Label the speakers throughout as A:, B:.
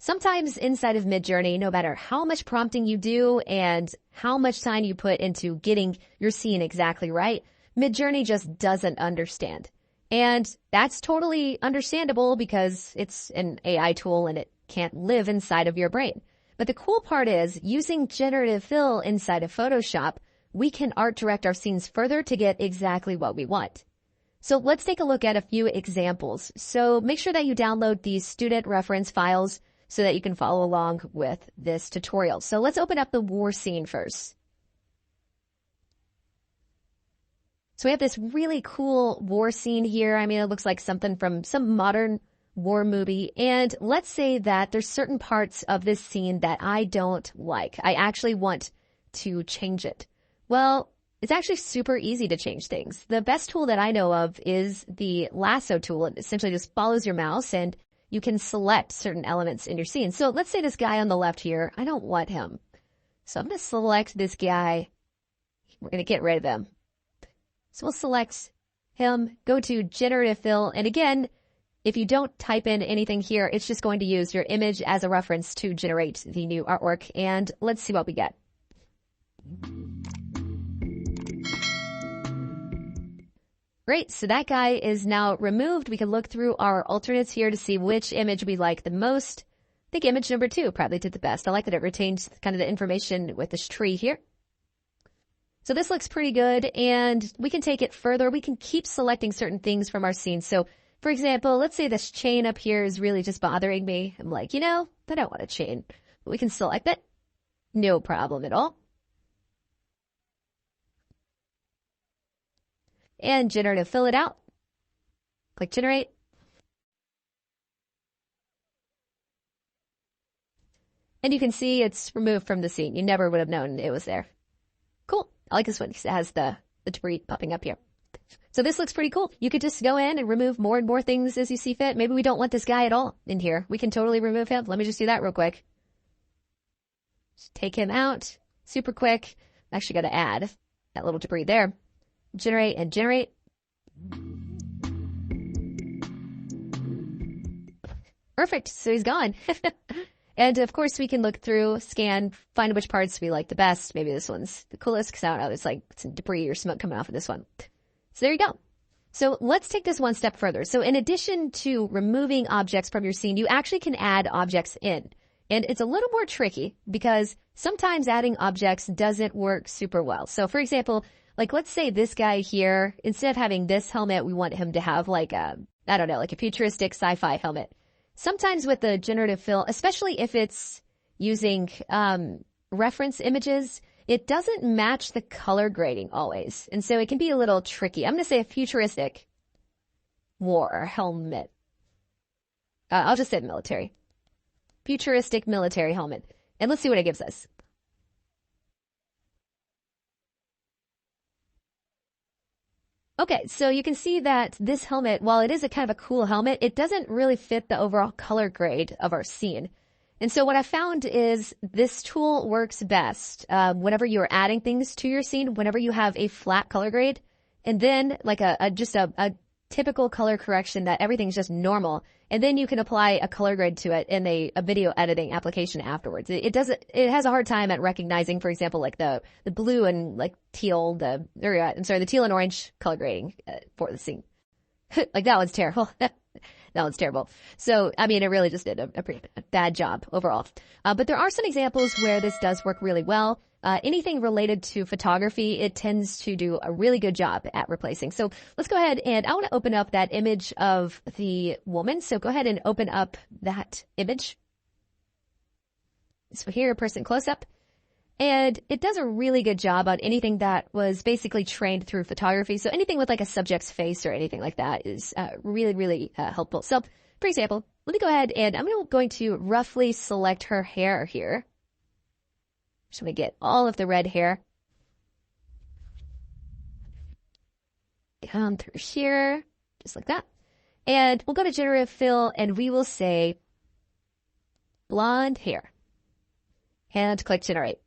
A: Sometimes inside of MidJourney, no matter how much prompting you do and how much time you put into getting your scene exactly right, MidJourney just doesn't understand. And that's totally understandable because it's an AI tool and it can't live inside of your brain. But the cool part is, using Generative Fill inside of Photoshop, we can art direct our scenes further to get exactly what we want. So let's take a look at a few examples. So make sure that you download these student reference files so that you can follow along with this tutorial. So let's open up the war scene first. So we have this really cool war scene here. I mean, it looks like something from some modern war movie. And let's say that there's certain parts of this scene that I don't like. I actually want to change it. Well, it's actually super easy to change things. The best tool that I know of is the lasso tool. It essentially just follows your mouse and you can select certain elements in your scene. So let's say this guy on the left here, I don't want him. So I'm going to select this guy. We're going to get rid of him. So we'll select him, go to Generative Fill, and again, if you don't type in anything here, it's just going to use your image as a reference to generate the new artwork, and let's see what we get. Great, so that guy is now removed. We can look through our alternates here to see which image we like the most. I think image number 2 probably did the best. I like that it retains kind of the information with this tree here. So this looks pretty good, and we can take it further. We can keep selecting certain things from our scene. So, for example, let's say this chain up here is really just bothering me. I'm like, I don't want a chain. We can select it. No problem at all. And Generative Fill it out. Click Generate. And you can see it's removed from the scene. You never would have known it was there. Cool. I like this one because it has the debris popping up here. So this looks pretty cool. You could just go in and remove more and more things as you see fit. Maybe we don't want this guy at all in here. We can totally remove him. Let me just do that real quick. Just take him out super quick. I'm actually got to add that little debris there. Generate and generate. Perfect. So he's gone. And of course we can look through, scan, find which parts we like the best. Maybe this one's the coolest because I don't know, there's like some debris or smoke coming off of this one. So there you go. So let's take this one step further. So in addition to removing objects from your scene, you actually can add objects in. And it's a little more tricky because sometimes adding objects doesn't work super well. So for example, like let's say this guy here, instead of having this helmet, we want him to have like a futuristic sci-fi helmet. Sometimes with the generative fill, especially if it's using reference images, it doesn't match the color grading always. And so it can be a little tricky. I'm going to say a futuristic war helmet. I'll just say military. Futuristic military helmet. And let's see what it gives us. Okay, so you can see that this helmet, while it is a kind of a cool helmet, it doesn't really fit the overall color grade of our scene. And so what I found is this tool works best whenever you're adding things to your scene, whenever you have a flat color grade, and then like just a typical color correction that everything's just normal, and then you can apply a color grade to it in a video editing application afterwards. It has a hard time at recognizing, for example, like the blue and like teal, the teal and orange color grading for the scene. Like that one's terrible. That one's terrible. So, I mean, it really just did a pretty bad job overall. But there are some examples where this does work really well. Anything related to photography, it tends to do a really good job at replacing. So let's go ahead and I want to open up that image of the woman. So go ahead and open up that image. So here, person close up. And it does a really good job on anything that was basically trained through photography. So anything with like a subject's face or anything like that is really, really helpful. So for example, let me go ahead and I'm going to roughly select her hair here. So we get all of the red hair. Come through here, just like that. And we'll go to Generative Fill and we will say blonde hair. And click Generate.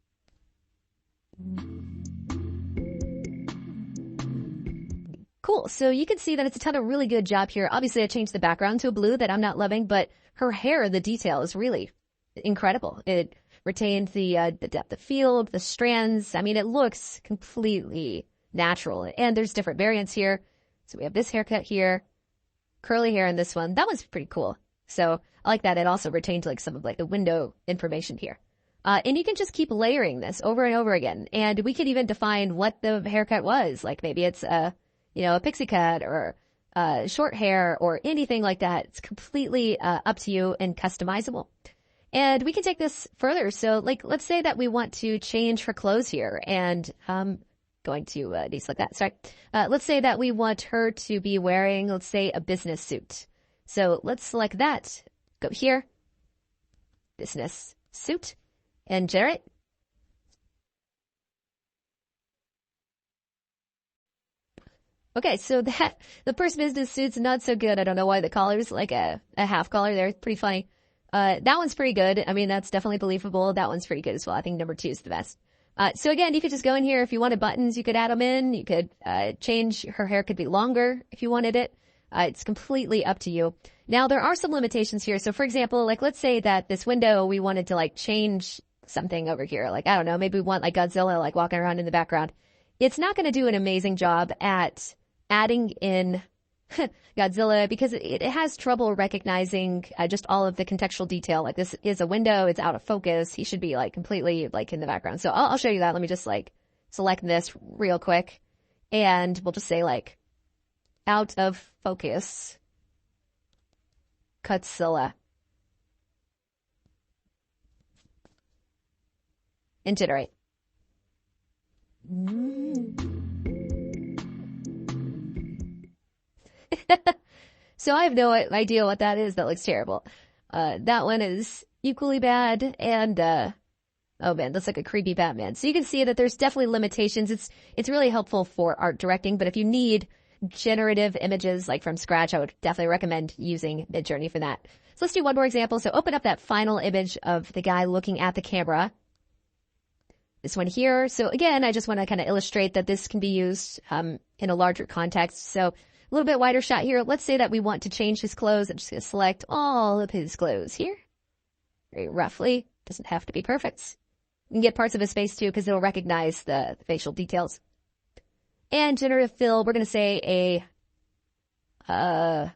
A: Cool. So you can see that it's done a really good job here. Obviously, I changed the background to a blue that I'm not loving, but her hair, the detail is really, incredible. It retained the depth of field, the strands. I mean, it looks completely natural. And there's different variants here. So we have this haircut here, curly hair in this one. That was pretty cool. So I like that. It also retained like some of like the window information here. And you can just keep layering this over and over again. And we could even define what the haircut was. Like maybe it's a pixie cut or short hair or anything like that. It's completely up to you and customizable. And we can take this further. So like, let's say that we want to change her clothes here and going to deselect that. Sorry. Let's say that we want her to be wearing, let's say, a business suit. So let's select that. Go here, business suit, and generate. Okay, so that the first business suit's not so good. I don't know why the collar's like a half collar there. It's pretty funny. That one's pretty good. I mean, that's definitely believable. That one's pretty good as well. I think number 2 is the best. So again, you could just go in here. If you wanted buttons, you could add them in. You could change her hair could be longer if you wanted it. It's completely up to you. Now, there are some limitations here. So for example, like let's say that this window, we wanted to like change something over here. Like, I don't know, maybe we want like Godzilla like walking around in the background. It's not going to do an amazing job at adding in Godzilla because it has trouble recognizing just all of the contextual detail. Like this is a window, it's out of focus. He should be like completely like in the background. So I'll show you that. Let me just like select this real quick and we'll just say like out of focus Godzilla and generate. So I have no idea what that is. That looks terrible. That one is equally bad. And, oh man, that's like a creepy Batman. So you can see that there's definitely limitations. It's really helpful for art directing, but if you need generative images like from scratch, I would definitely recommend using MidJourney for that. So let's do one more example. So open up that final image of the guy looking at the camera. This one here. So again, I just want to kind of illustrate that this can be used in a larger context. So a little bit wider shot here. Let's say that we want to change his clothes. I'm just going to select all of his clothes here. Very roughly. Doesn't have to be perfect. You can get parts of his face too because it'll recognize the facial details. And generative fill, we're going to say a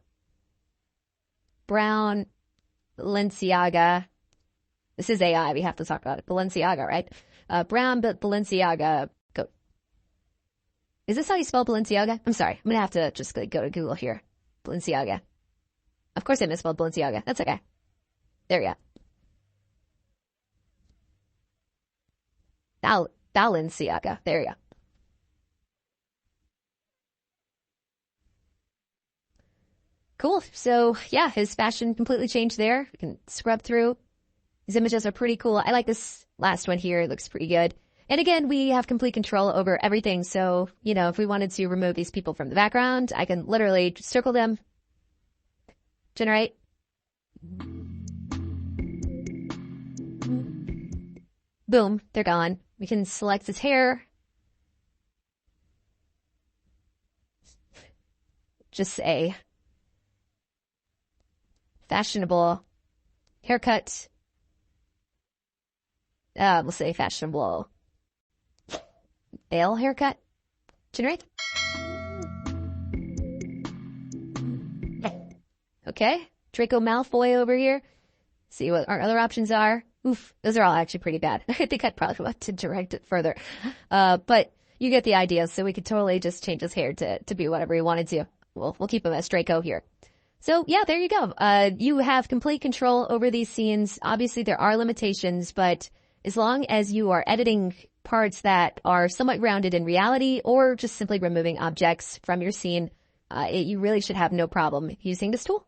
A: brown Balenciaga. This is AI. We have to talk about it. Balenciaga, right? Brown Balenciaga coat. Is this how you spell Balenciaga? I'm sorry. I'm going to have to just go to Google here. Balenciaga. Of course I misspelled Balenciaga. That's okay. There we go. Balenciaga. There we go. Cool. So yeah, his fashion completely changed there. You can scrub through. These images are pretty cool. I like this last one here. It looks pretty good. And again, we have complete control over everything. So, if we wanted to remove these people from the background, I can literally just circle them, generate. Boom, they're gone. We can select his hair. Just say fashionable haircut. We'll say fashionable male haircut. Generate. Okay. Draco Malfoy over here. See what our other options are. Oof. Those are all actually pretty bad. I think I'd probably want to direct it further. But you get the idea. So we could totally just change his hair to be whatever we wanted to. We'll keep him as Draco here. So yeah, there you go. You have complete control over these scenes. Obviously there are limitations, but as long as you are editing parts that are somewhat grounded in reality or just simply removing objects from your scene, you really should have no problem using this tool.